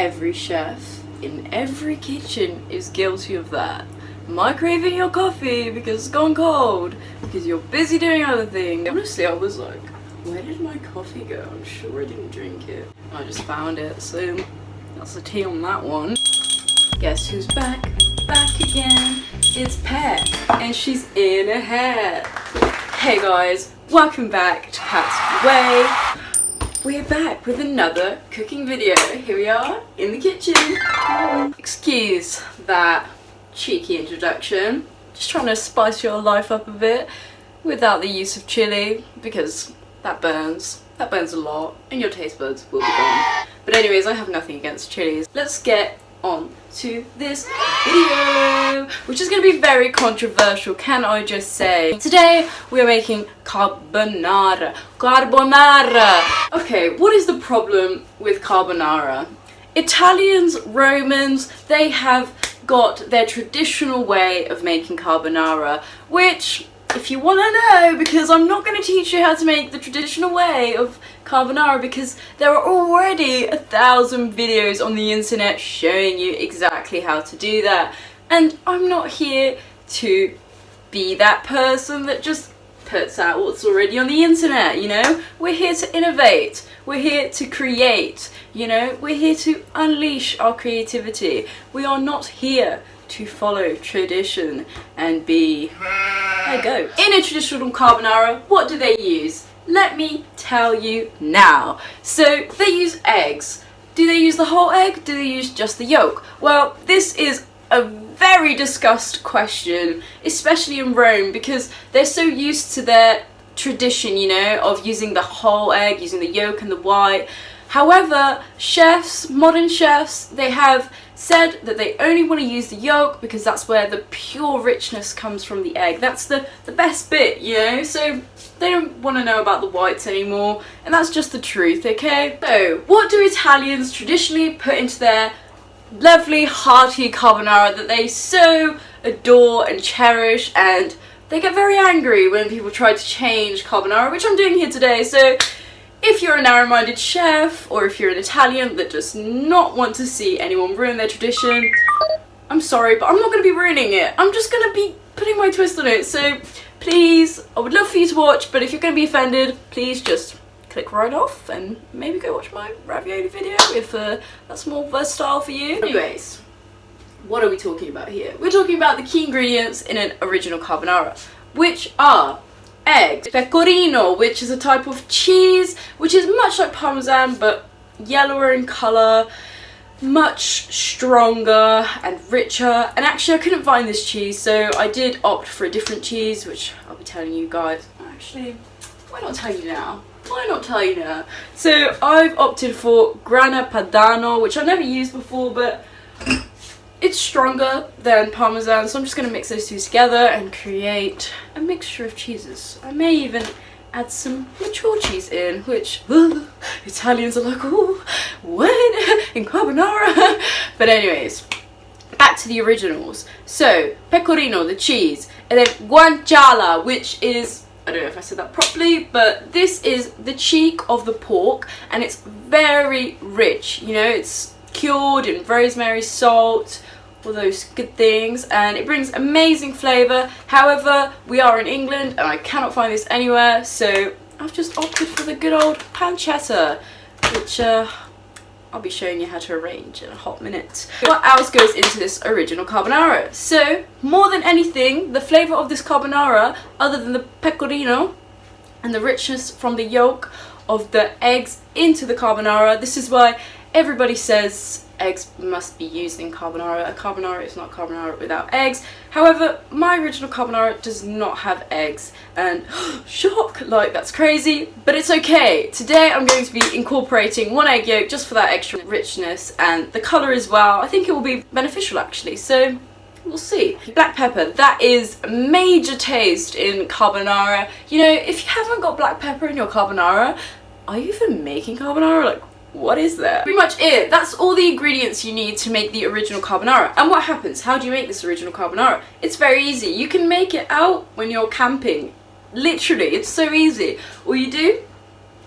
Every chef in every kitchen is guilty of that. Microwaving your coffee because it's gone cold, because you're busy doing other things. Honestly, I was like, where did my coffee go? I'm sure I didn't drink it. I just found it, so that's the tea on that one. Guess who's back? Back again. It's Pat, and she's in a hat. Hey guys, welcome back to Pat's Way. We're back with another cooking video. Here we are in the kitchen. Excuse that cheeky introduction. Just trying to spice your life up a bit without the use of chili, because that burns. That burns a lot, and your taste buds will be gone. But anyways, I have nothing against chilies. Let's get on to this video, which is going to be very controversial, can I just say. Today we are making carbonara. Okay, what is the problem with carbonara? Italians, Romans, they have got their traditional way of making carbonara, which, if you want to know, because I'm not going to teach you how to make the traditional way of carbonara, because there are already 1,000 videos on the internet showing you exactly how to do that, and I'm not here to be that person that just puts out what's already on the internet, you know? We're here to innovate, we're here to create, you know? We're here to unleash our creativity. We are not here to follow tradition and be, there you go. In a traditional carbonara, what do they use? Let me tell you now. So they use eggs. Do they use the whole egg? Do they use just the yolk? Well, this is a very discussed question, especially in Rome, because they're so used to their tradition, you know, of using the whole egg, using the yolk and the white. However, chefs, modern chefs, they have said that they only want to use the yolk because that's where the pure richness comes from the egg. That's the best bit, you know, so they don't want to know about the whites anymore, and that's just the truth, okay? So, what do Italians traditionally put into their lovely hearty carbonara that they so adore and cherish, and they get very angry when people try to change carbonara, which I'm doing here today. So if you're a narrow-minded chef, or if you're an Italian that does not want to see anyone ruin their tradition, I'm sorry, but I'm not going to be ruining it. I'm just going to be putting my twist on it. So please, I would love for you to watch, but if you're going to be offended, please just click right off and maybe go watch my ravioli video if that's more versatile for you. Anyways, what are we talking about here? We're talking about the key ingredients in an original carbonara, which are eggs, pecorino, which is a type of cheese which is much like parmesan but yellower in colour, much stronger and richer. And actually I couldn't find this cheese, so I did opt for a different cheese, which I'll be telling you guys. Actually, why not tell you now? Why not tell you now? So I've opted for Grana Padano, which I've never used before, but it's stronger than parmesan, so I'm just going to mix those two together and create a mixture of cheeses. I may even add some mature cheese in, which Italians are like, oh, what? In carbonara? But anyways, back to the originals. So, pecorino, the cheese, and then guanciale, which is, I don't know if I said that properly, but this is the cheek of the pork, and it's very rich, you know, it's cured in rosemary, salt, all those good things, and it brings amazing flavour. However, we are in England and I cannot find this anywhere, so I've just opted for the good old pancetta, which I'll be showing you how to arrange in a hot minute. What else goes into this original carbonara? So, more than anything, the flavour of this carbonara, other than the pecorino and the richness from the yolk of the eggs into the carbonara, this is why everybody says eggs must be used in carbonara. A carbonara is not carbonara without eggs. However, my original carbonara does not have eggs, and shock, like that's crazy, but it's okay. Today I'm going to be incorporating 1 egg yolk just for that extra richness and the colour as well. I think it will be beneficial actually, so we'll see. Black pepper, that is a major taste in carbonara. You know, if you haven't got black pepper in your carbonara, are you even making carbonara? Like, what is that? Pretty much it. That's all the ingredients you need to make the original carbonara. And what happens? How do you make this original carbonara? It's very easy. You can make it out when you're camping. Literally, it's so easy. All you do,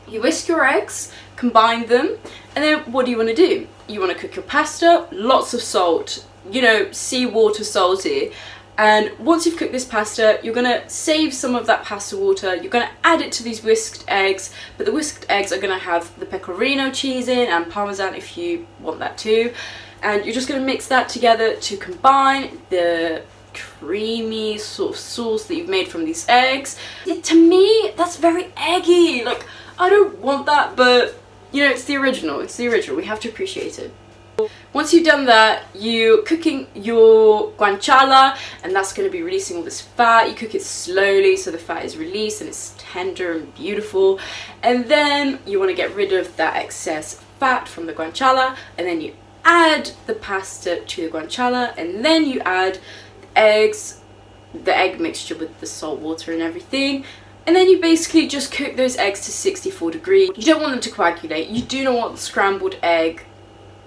You whisk your eggs, combine them, and then what do you want to do? You want to cook your pasta, lots of salt, you know, seawater salty. And once you've cooked this pasta, you're going to save some of that pasta water, you're going to add it to these whisked eggs, but the whisked eggs are going to have the pecorino cheese in and parmesan if you want that too. And you're just going to mix that together to combine the creamy sort of sauce that you've made from these eggs. To me, that's very eggy. Like, I don't want that, but you know, it's the original, we have to appreciate it. Once you've done that, you're cooking your guanciale, and that's going to be releasing all this fat. You cook it slowly so the fat is released and it's tender and beautiful. And then you want to get rid of that excess fat from the guanciale, and then you add the pasta to the guanciale, and then you add the eggs, the egg mixture with the salt water and everything. And then you basically just cook those eggs to 64 degrees. You don't want them to coagulate. You do not want scrambled egg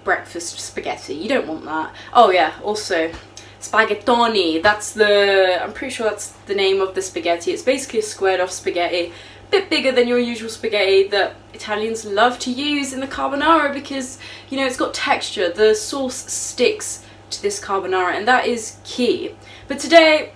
breakfast spaghetti. You don't want that. Oh yeah, also spaghettoni. I'm pretty sure that's the name of the spaghetti. It's basically a squared off spaghetti, a bit bigger than your usual spaghetti that Italians love to use in the carbonara because, you know, it's got texture. The sauce sticks to this carbonara, and that is key. But today,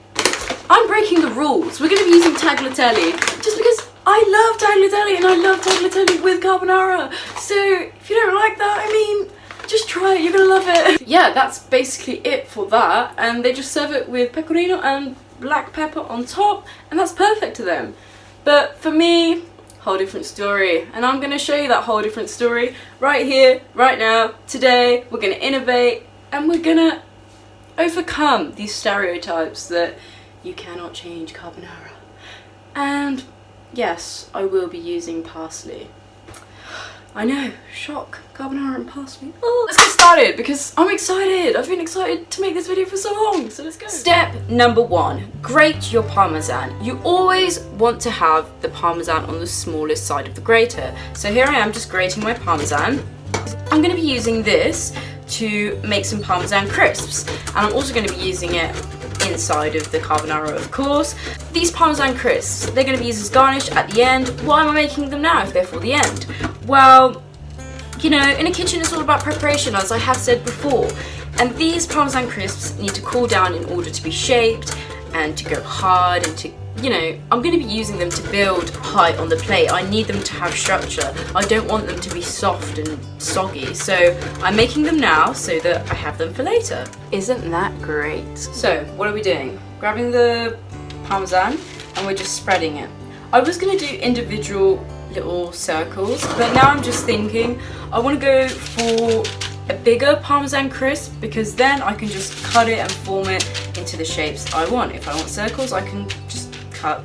I'm breaking the rules. We're going to be using tagliatelle just because I love tagliatelle and I love tagliatelle with carbonara. So if you don't like that, I mean, just try it, you're gonna love it. Yeah, that's basically it for that, and they just serve it with pecorino and black pepper on top, and that's perfect to them. But for me, whole different story, and I'm gonna show you that whole different story right here, right now. Today, we're gonna innovate, and we're gonna overcome these stereotypes that you cannot change carbonara. And yes, I will be using parsley. I know, shock, carbonara and parsley. Oh, let's get started because I'm excited. I've been excited to make this video for so long, so let's go. Step number 1, grate your parmesan. You always want to have the parmesan on the smallest side of the grater. So here I am just grating my parmesan. I'm going to be using this to make some parmesan crisps, and I'm also going to be using it inside of the carbonara, of course. These parmesan crisps, they're going to be used as garnish at the end. Why am I making them now if they're for the end? Well, you know, in a kitchen it's all about preparation, as I have said before, and these parmesan crisps need to cool down in order to be shaped and to go hard and to, you know, I'm going to be using them to build height on the plate. I need them to have structure. I don't want them to be soft and soggy, so I'm making them now so that I have them for later. Isn't that great? So what are we doing? Grabbing the parmesan and we're just spreading it. I was going to do individual little circles, but now I'm just thinking I want to go for a bigger parmesan crisp because then I can just cut it and form it into the shapes I want. If I want circles, I can just cut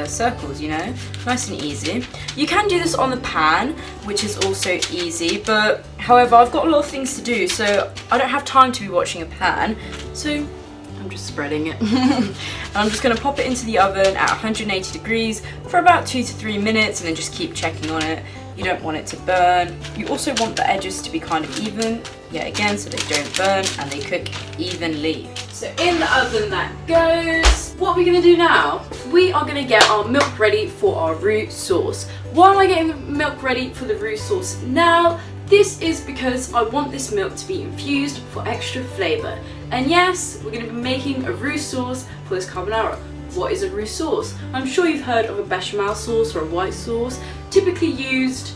circles, you know, nice and easy. You can do this on the pan, which is also easy, but however, I've got a lot of things to do, so I don't have time to be watching a pan, so I'm just spreading it. And I'm just going to pop it into the oven at 180 degrees for about 2 to 3 minutes, and then just keep checking on it. You don't want it to burn. You also want the edges to be kind of even, yet again, so they don't burn and they cook evenly. So in the oven that goes. What are we going to do now? We are going to get our milk ready for our roux sauce. Why am I getting the milk ready for the roux sauce now? This is because I want this milk to be infused for extra flavour. And yes, we're going to be making a roux sauce for this carbonara. What is a roux sauce? I'm sure you've heard of a bechamel sauce or a white sauce, typically used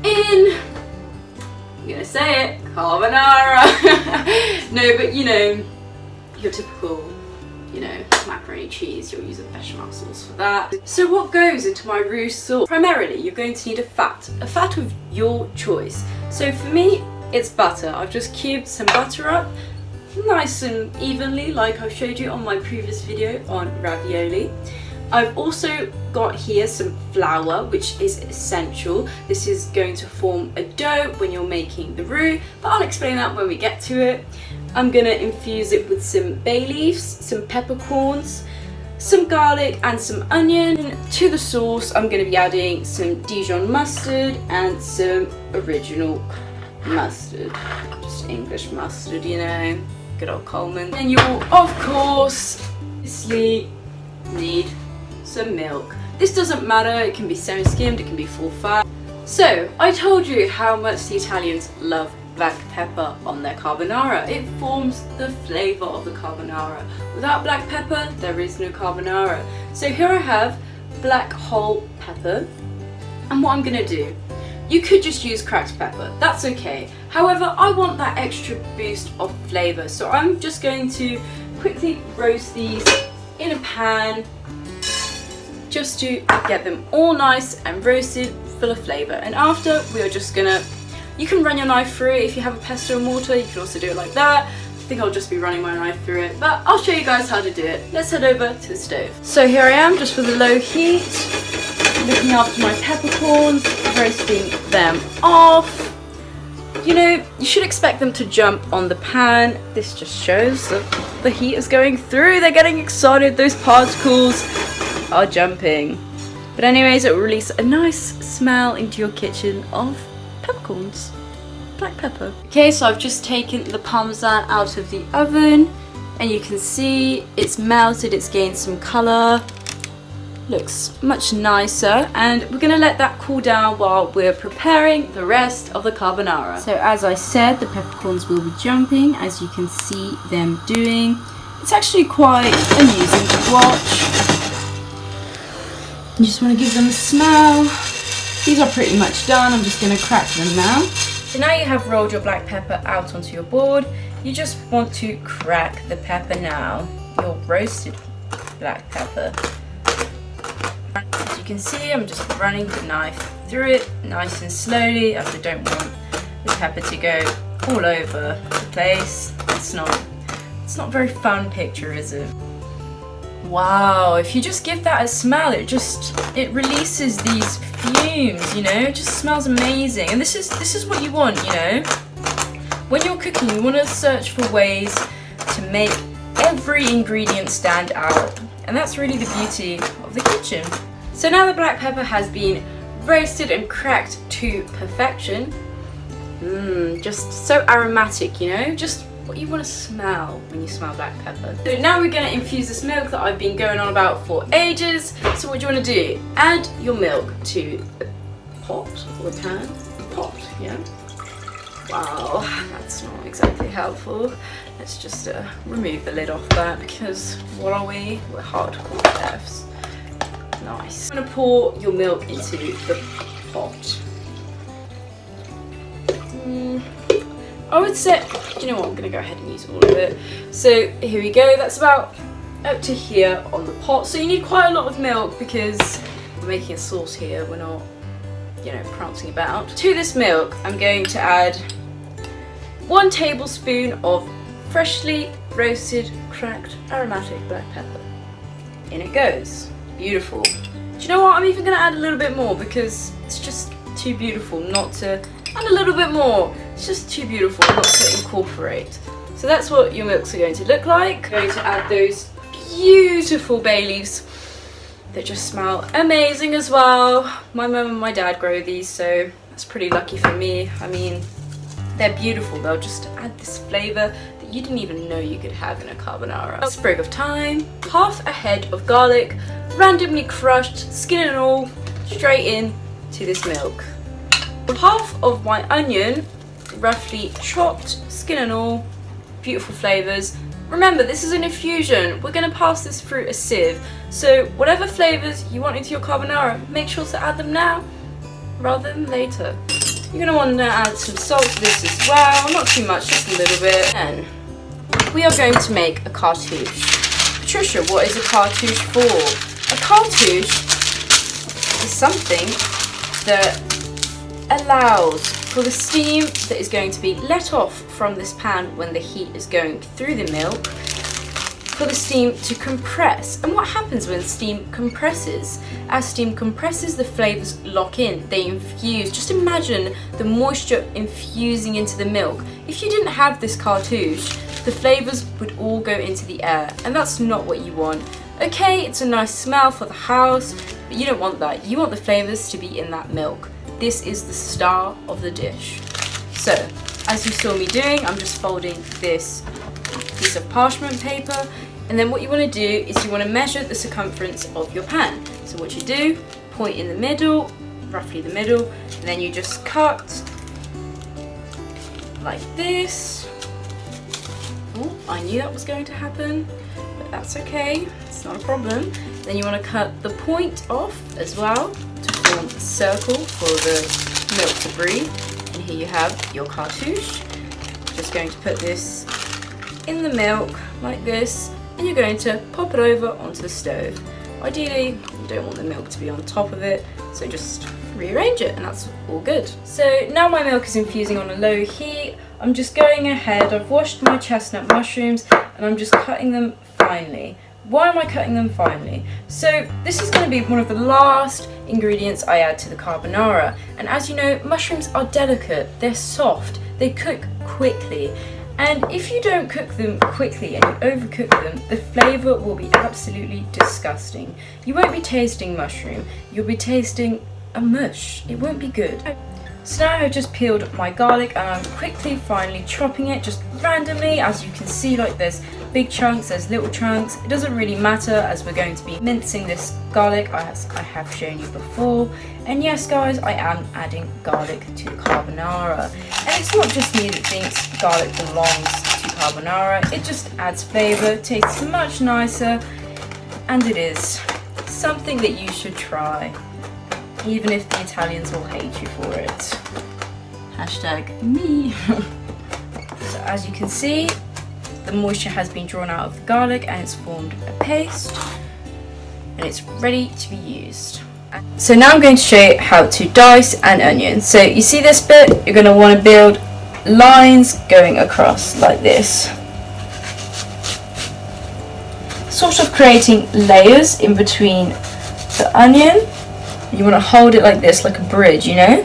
in, I'm going to say it, carbonara. No, but you know, your typical, you know, macaroni cheese, you'll use a bechamel sauce for that. So what goes into my roux sauce? Primarily, you're going to need a fat of your choice. So for me, it's butter. I've just cubed some butter up, nice and evenly, like I showed you on my previous video on ravioli. I've also got here some flour, which is essential. This is going to form a dough when you're making the roux, but I'll explain that when we get to it. I'm gonna infuse it with some bay leaves, some peppercorns, some garlic and some onion. To the sauce, I'm gonna be adding some Dijon mustard and some original mustard, just English mustard, you know, good old Coleman. And you'll, of course, obviously need some milk. This doesn't matter, it can be semi-skimmed, it can be full fat. So, I told you how much the Italians love black pepper on their carbonara. It forms the flavour of the carbonara. Without black pepper, there is no carbonara. So here I have black whole pepper, and what I'm gonna do, you could just use cracked pepper, that's okay. However, I want that extra boost of flavour, so I'm just going to quickly roast these in a pan just to get them all nice and roasted, full of flavour. And after, we are just gonna, you can run your knife through it if you have a pestle and mortar, you can also do it like that. I think I'll just be running my knife through it, but I'll show you guys how to do it. Let's head over to the stove. So here I am, just with a low heat, looking after my peppercorns, roasting them off. You know, you should expect them to jump on the pan. This just shows that the heat is going through. They're getting excited. Those particles are jumping. But anyways, it will release a nice smell into your kitchen of peppercorns. Black pepper. Okay, so I've just taken the parmesan out of the oven, and you can see it's melted, it's gained some colour. Looks much nicer, and we're gonna let that cool down while we're preparing the rest of the carbonara. So as I said, the peppercorns will be jumping, as you can see them doing. It's actually quite amusing to watch. You just want to give them a smell. These are pretty much done. I'm just gonna crack them now. So now you have rolled your black pepper out onto your board. You just want to crack the pepper now, your roasted black pepper. As you can see, I'm just running the knife through it nice and slowly, as I don't want the pepper to go all over the place. It's not a very fun picture, is it? Wow, if you just give that a smell, it releases these fumes, you know, it just smells amazing. And this is what you want, you know. When you're cooking, you want to search for ways to make every ingredient stand out. And that's really the beauty of the kitchen. So now the black pepper has been roasted and cracked to perfection. Just so aromatic, you know, just what you want to smell when you smell black pepper. So now we're going to infuse this milk that I've been going on about for ages. So what do you want to do? Add your milk to the pot or the pan. Pot, yeah. Wow, that's not exactly helpful. Let's just remove the lid off that, because what are we? We're hardcore chefs. Nice. I'm going to pour your milk into the pot. I would say, do you know what, I'm going to go ahead and use all of it. So here we go, that's about up to here on the pot. So you need quite a lot of milk because we're making a sauce here, we're not, you know, prancing about. To this milk, I'm going to add 1 tablespoon of freshly roasted, cracked, aromatic black pepper. In it goes. Beautiful. Do you know what, I'm even going to add a little bit more because it's just too beautiful not to. And a little bit more. It's just too beautiful not to incorporate. So that's what your milks are going to look like. I'm going to add those beautiful bay leaves that just smell amazing as well. My mum and my dad grow these, so that's pretty lucky for me. I mean, they're beautiful. They'll just add this flavour that you didn't even know you could have in a carbonara. A sprig of thyme, half a head of garlic, randomly crushed, skin and all, straight in to this milk. Half of my onion, roughly chopped, skin and all, beautiful flavours. Remember, this is an infusion. We're going to pass this through a sieve. So whatever flavours you want into your carbonara, make sure to add them now rather than later. You're going to want to add some salt to this as well. Not too much, just a little bit. And we are going to make a cartouche. Patricia, what is a cartouche for? A cartouche is something that allows for the steam that is going to be let off from this pan when the heat is going through the milk, for the steam to compress. And what happens when steam compresses? As steam compresses, the flavours lock in, they infuse. Just imagine the moisture infusing into the milk. If you didn't have this cartouche, the flavours would all go into the air, and that's not what you want. Okay, it's a nice smell for the house, but you don't want that. You want the flavours to be in that milk. This is the star of the dish. So, as you saw me doing, I'm just folding this piece of parchment paper, and then what you want to do is you want to measure the circumference of your pan. So what you do, point in the middle, roughly the middle, and then you just cut like this. Oh, I knew that was going to happen, but that's okay, it's not a problem. Then you want to cut the point off as well to form a circle for the milk to breathe. And here you have your cartouche. Just going to put this in the milk like this, and you're going to pop it over onto the stove. Ideally, you don't want the milk to be on top of it, so just rearrange it and that's all good. So now my milk is infusing on a low heat. I'm just going ahead, I've washed my chestnut mushrooms and I'm just cutting them finely. Why am I cutting them finely? So this is going to be one of the last ingredients I add to the carbonara, and as you know, mushrooms are delicate, they're soft, they cook quickly, and if you don't cook them quickly and you overcook them, the flavour will be absolutely disgusting. You won't be tasting mushroom, you'll be tasting a mush. It won't be good. So now I've just peeled my garlic and I'm quickly finally chopping it just randomly. As you can see, like there's big chunks, there's little chunks. It doesn't really matter as we're going to be mincing this garlic as I have shown you before. And yes guys, I am adding garlic to the carbonara. And it's not just me that thinks garlic belongs to carbonara. It just adds flavour, tastes much nicer, and it is something that you should try. Even if the Italians will hate you for it. Hashtag me. So as you can see, the moisture has been drawn out of the garlic and it's formed a paste and it's ready to be used. So now I'm going to show you how to dice an onion. So you see this bit, you're going to want to build lines going across like this. Sort of creating layers in between the onion. You want to hold it like this, like a bridge, you know?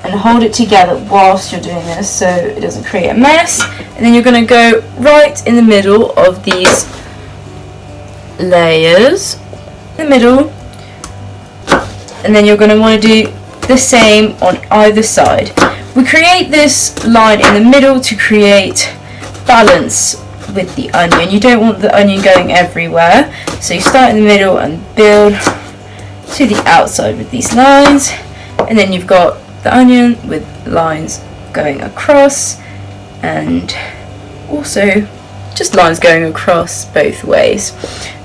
And hold it together whilst you're doing this so it doesn't create a mess. And then you're going to go right in the middle of these layers. In the middle. And then you're going to want to do the same on either side. We create this line in the middle to create balance with the onion. You don't want the onion going everywhere, so you start in the middle and build to the outside with these lines, and then you've got the onion with lines going across and also just lines going across both ways.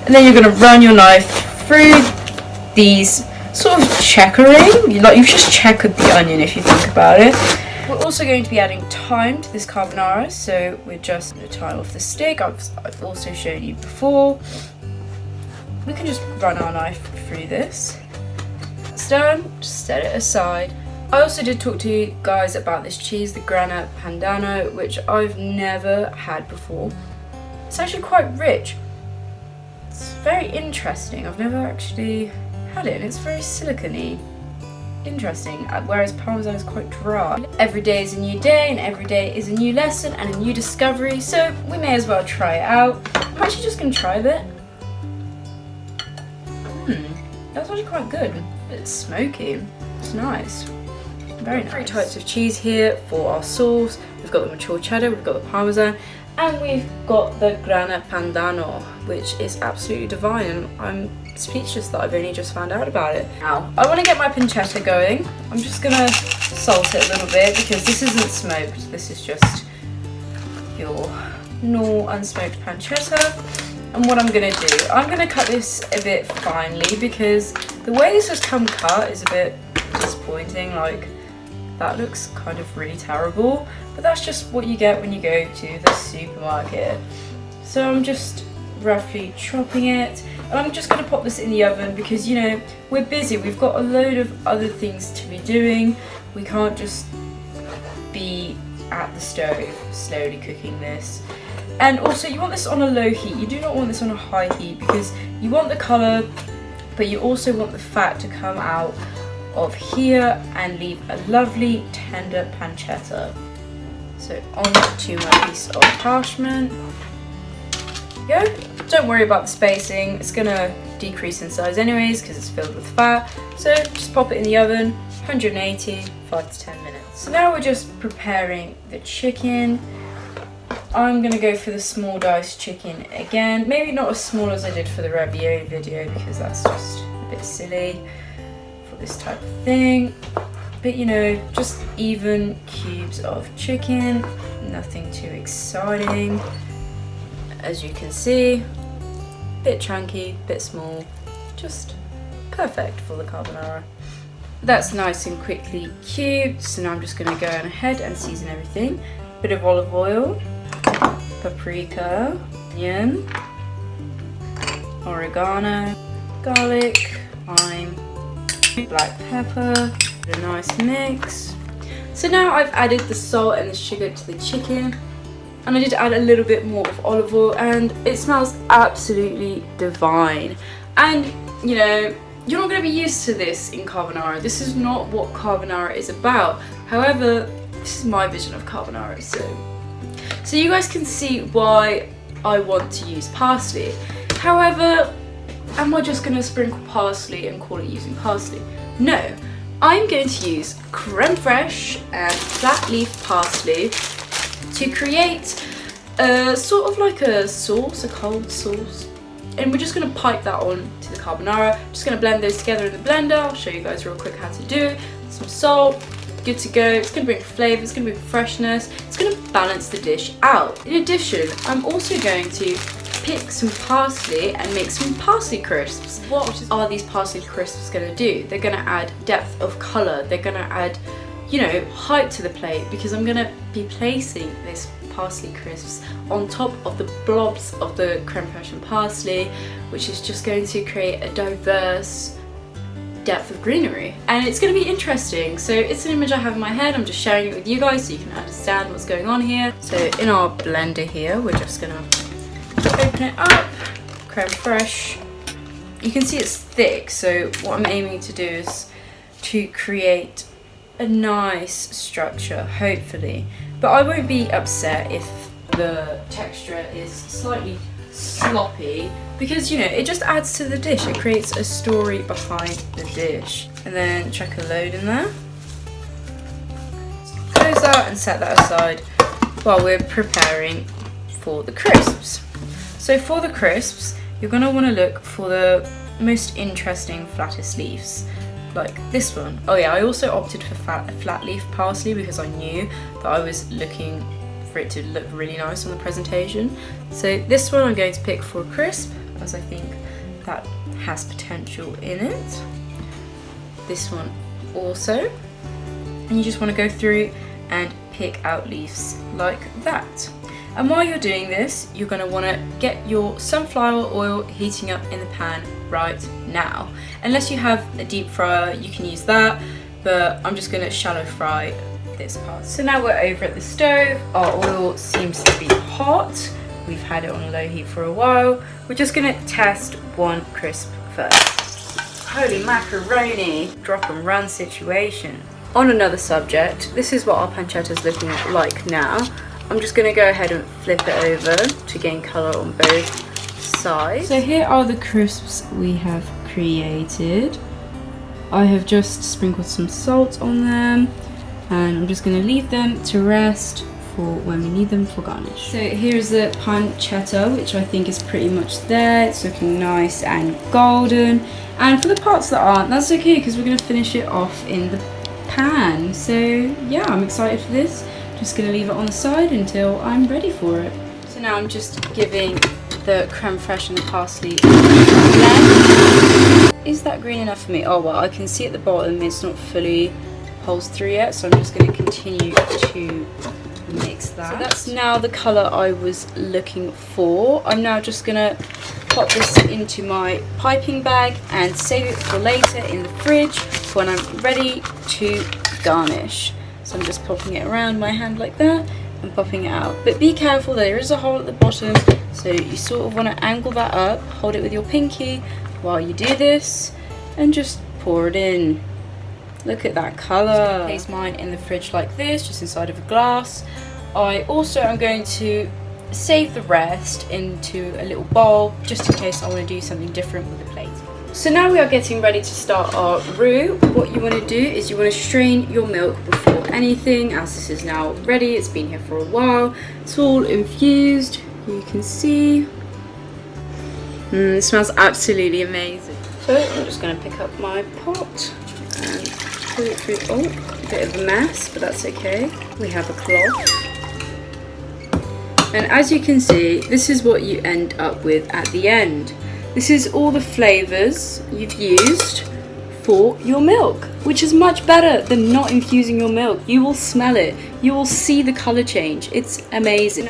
And then you're going to run your knife through these sort of checkering, you've just checkered the onion if you think about it. We're also going to be adding thyme to this carbonara, so we're just going to thyme off the stick. I've also shown you before. We can just run our knife through this. That's done, just set it aside. I also did talk to you guys about this cheese, the Grana Padano, which I've never had before. It's actually quite rich. It's very interesting. I've never actually had it, and it's very silicone-y. Interesting, whereas Parmesan is quite dry. Every day is a new day and every day is a new lesson and a new discovery, so we may as well try it out. I'm actually just going to try a bit. That's actually quite good. It's smoky. It's nice. Very nice. 3 types of cheese here for our sauce. We've got the mature cheddar, we've got the Parmesan, and we've got the Grana Padano, which is absolutely divine. I'm speechless that I've only just found out about it. Now, I want to get my pancetta going. I'm just going to salt it a little bit because this isn't smoked. This is just your normal unsmoked pancetta. And what I'm going to do, I'm going to cut this a bit finely because the way this has come cut is a bit disappointing. Like, that looks kind of really terrible. But that's just what you get when you go to the supermarket. So I'm just roughly chopping it. And I'm just going to pop this in the oven because, you know, we're busy. We've got a load of other things to be doing. We can't just be at the stove slowly cooking this. And also, you want this on a low heat. You do not want this on a high heat because you want the colour, but you also want the fat to come out of here and leave a lovely tender pancetta. So on to my piece of parchment. Go. Don't worry about the spacing, it's gonna decrease in size anyways because it's filled with fat. So just pop it in the oven, 180, 5 to 10 minutes. So now we're just preparing the chicken. I'm gonna go for the small diced chicken again. Maybe not as small as I did for the ravioli video because that's just a bit silly for this type of thing. But you know, just even cubes of chicken, nothing too exciting. As you can see, bit chunky, bit small, just perfect for the carbonara. That's nice and quickly cubed, so now I'm just going to go on ahead and season everything. Bit of olive oil, paprika, onion, oregano, garlic, thyme, black pepper, a nice mix. So now I've added the salt and the sugar to the chicken, and I did add a little bit more of olive oil, and it smells absolutely divine. And you know, you're not going to be used to this in carbonara. This is not what carbonara is about. However, this is my vision of carbonara, so you guys can see why I want to use parsley. However, am I just going to sprinkle parsley and call it using parsley? No, I'm going to use creme fraiche and flat leaf parsley to create a sort of like a sauce, a cold sauce. And we're just going to pipe that on to the carbonara. Just going to blend those together in the blender. I'll show you guys real quick how to do it. Some salt, good to go. It's going to bring flavour, it's going to bring freshness. It's going to balance the dish out. In addition, I'm also going to pick some parsley and make some parsley crisps. What are these parsley crisps going to do? They're going to add depth of colour. They're going to add, you know, height to the plate, because I'm going to be placing this parsley crisps on top of the blobs of the creme fraiche and parsley, which is just going to create a diverse depth of greenery, and it's going to be interesting. So it's an image I have in my head. I'm just sharing it with you guys so you can understand what's going on here. So in our blender here, we're just going to open it up, creme fraiche. You can see it's thick, so what I'm aiming to do is to create a nice structure, hopefully. But I won't be upset if the texture is slightly sloppy, because you know, it just adds to the dish. It creates a story behind the dish. And then chuck a load in there. Close that and set that aside while we're preparing for the crisps. So for the crisps, you're going to want to look for the most interesting flattest leaves, like this one. Oh yeah, I also opted for flat leaf parsley because I knew that I was looking for it to look really nice on the presentation. So this one I'm going to pick for a crisp, as I think that has potential in it. This one also. And you just want to go through and pick out leaves like that. And while you're doing this, you're going to want to get your sunflower oil heating up in the pan right now. Unless you have a deep fryer, you can use that, but I'm just going to shallow fry this part. So now we're over at the stove. Our oil seems to be hot. We've had it on low heat for a while. We're just going to test one crisp first. Holy macaroni, drop and run situation. On another subject, this is what our pancetta is looking like now. I'm just going to go ahead and flip it over to gain colour on both sides. So here are the crisps we have created. I have just sprinkled some salt on them, and I'm just going to leave them to rest for when we need them for garnish. So here's the pancetta, which I think is pretty much there. It's looking nice and golden. And for the parts that aren't, that's okay, because we're going to finish it off in the pan. So yeah, I'm excited for this. Just going to leave it on the side until I'm ready for it. So now I'm just giving the creme fraiche and the parsley blend. Is that green enough for me? Oh well, I can see at the bottom it's not fully pulsed through yet, so I'm just going to continue to mix that. So that's now the colour I was looking for. I'm now just going to pop this into my piping bag and save it for later in the fridge when I'm ready to garnish. So I'm just popping it around my hand like that and popping it out. But be careful, there is a hole at the bottom, so you sort of want to angle that up, hold it with your pinky while you do this, and just pour it in. Look at that colour. Place mine in the fridge like this, just inside of a glass. I also am going to save the rest into a little bowl, just in case I want to do something different with the plate. So now we are getting ready to start our roux. What you want to do is you want to strain your milk before anything, as this is now ready. It's been here for a while. It's all infused, you can see. It smells absolutely amazing. So I'm just going to pick up my pot and put it through. Oh, a bit of a mess, but that's okay. We have a cloth. And as you can see, this is what you end up with at the end. This is all the flavours you've used for your milk, which is much better than not infusing your milk. You will smell it. You will see the colour change. It's amazing.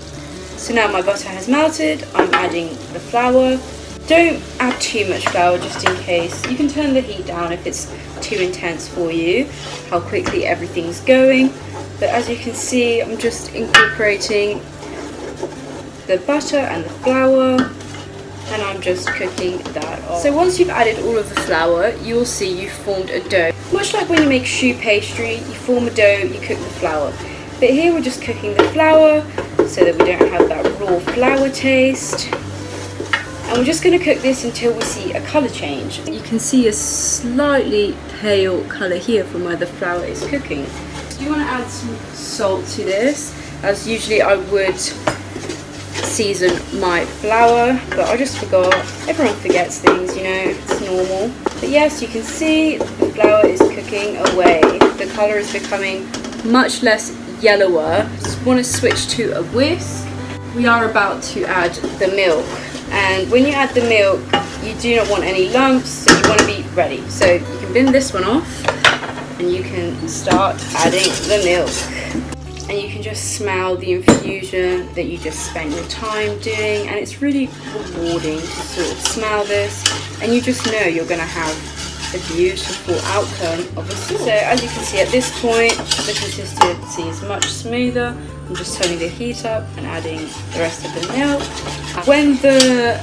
So now my butter has melted. I'm adding the flour. Don't add too much flour just in case. You can turn the heat down if it's too intense for you, how quickly everything's going. But as you can see, I'm just incorporating the butter and the flour, and I'm just cooking that off. So once you've added all of the flour, you'll see you've formed a dough. Much like when you make choux pastry, you form a dough, you cook the flour. But here we're just cooking the flour so that we don't have that raw flour taste. And we're just going to cook this until we see a colour change. You can see a slightly pale colour here from where the flour is cooking. So you want to add some salt to this, as usually I would season my flour, but I just forgot. Everyone forgets things, you know, it's normal. But yes, you can see the flour is cooking away. The colour is becoming much less yellower. Just want to switch to a whisk. We are about to add the milk, and when you add the milk, you do not want any lumps, so you want to be ready. So you can bin this one off, and you can start adding the milk. And you can just smell the infusion that you just spent your time doing, and it's really rewarding to sort of smell this, and you just know you're going to have a beautiful outcome of a sauce. So as you can see at this point, the consistency is much smoother. I'm just turning the heat up and adding the rest of the milk. When the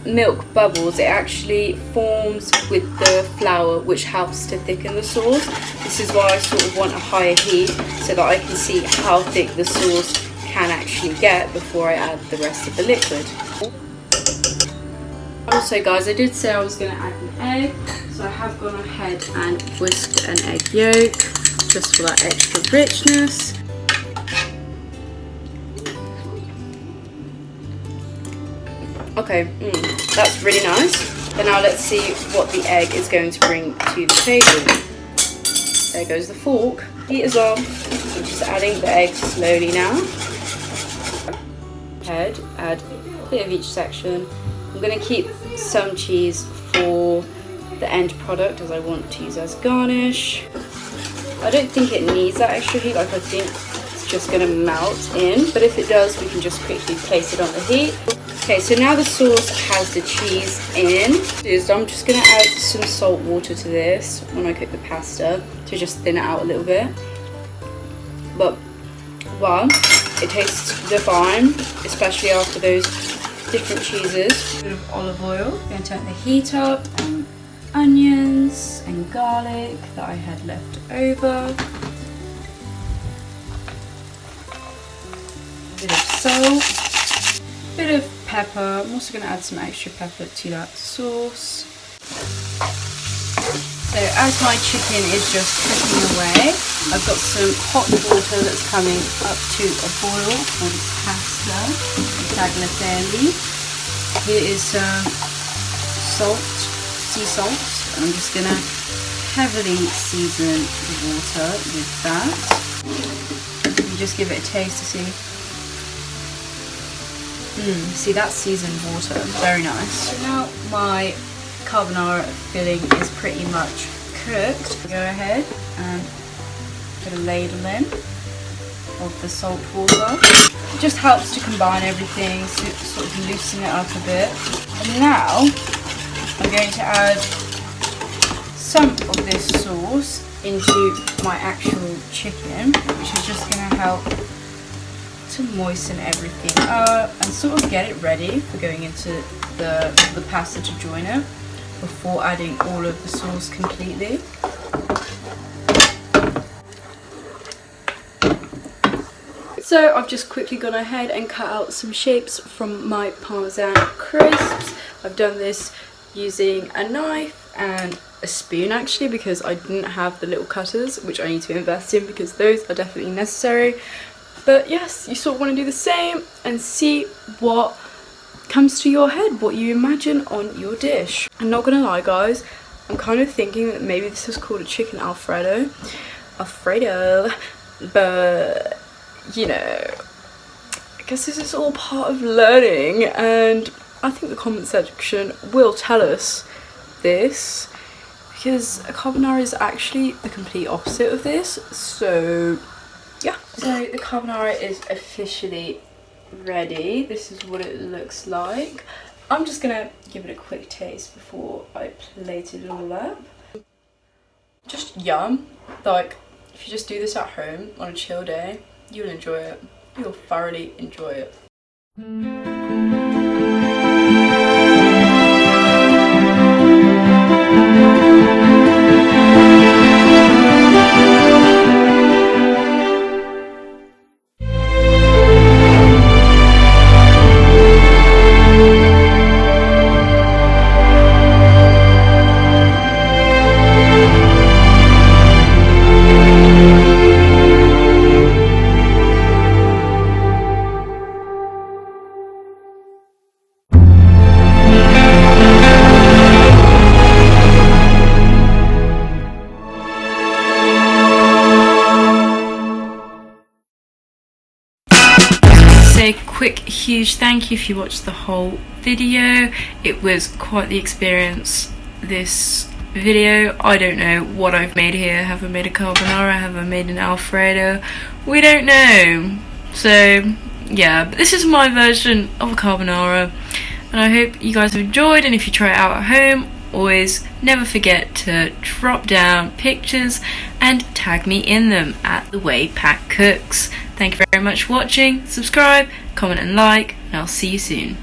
milk bubbles, it actually forms with the flour, which helps to thicken the sauce. This is why I sort of want a higher heat, so that I can see how thick the sauce can actually get before I add the rest of the liquid. Also guys, I did say I was going to add an egg, so I have gone ahead and whisked an egg yolk just for that extra richness. Okay, that's really nice. But now let's see what the egg is going to bring to the table. There goes the fork. Heat is off. I'm just adding the egg slowly now. Add a bit of each section. I'm going to keep some cheese for the end product, as I want to use as garnish. I don't think it needs that extra heat. Like, I think it's just going to melt in. But if it does, we can just quickly place it on the heat. Okay, so now the sauce has the cheese in. So I'm just going to add some salt water to this when I cook the pasta to just thin it out a little bit. But, well, it tastes divine, especially after those different cheeses. A bit of olive oil. I'm going to turn the heat up, and onions and garlic that I had left over. A bit of salt. A bit of pepper. I'm also going to add some extra pepper to that sauce. So as my chicken is just cooking away, I've got some hot water that's coming up to a boil for the pasta, tagliatelle. Here is salt, sea salt, and I'm just going to heavily season the water with that. And just give it a taste to see. See, that's seasoned water, very nice. So now my carbonara filling is pretty much cooked. Go ahead and put a ladle in of the salt water. It just helps to combine everything, so sort of loosen it up a bit. And now I'm going to add some of this sauce into my actual chicken, which is just going to help to moisten everything up and sort of get it ready for going into the pasta to join it before adding all of the sauce completely. So I've just quickly gone ahead and cut out some shapes from my Parmesan crisps. I've done this using a knife and a spoon actually, because I didn't have the little cutters, which I need to invest in because those are definitely necessary. But yes, you sort of want to do the same and see what comes to your head, what you imagine on your dish. I'm not gonna lie guys, I'm kind of thinking that maybe this is called a chicken Alfredo, but you know, I guess this is all part of learning, and I think the comment section will tell us this, because a carbonara is actually the complete opposite of this. So yeah, so the carbonara is officially ready. This is what it looks like. I'm just gonna give it a quick taste before I plate it all up. Just yum. Like, if you just do this at home on a chill day, you'll enjoy it. You'll thoroughly enjoy it. A quick huge thank you if you watched the whole video. It was quite the experience, this video. I don't know what I've made here. Have I made a carbonara? Have I made an Alfredo? We don't know. So yeah, but this is my version of a carbonara, and I hope you guys have enjoyed. And if you try it out at home, always never forget to drop down pictures and tag me in them at The Way Pat Cooks. Thank you very much for watching. Subscribe, comment and like, and I'll see you soon.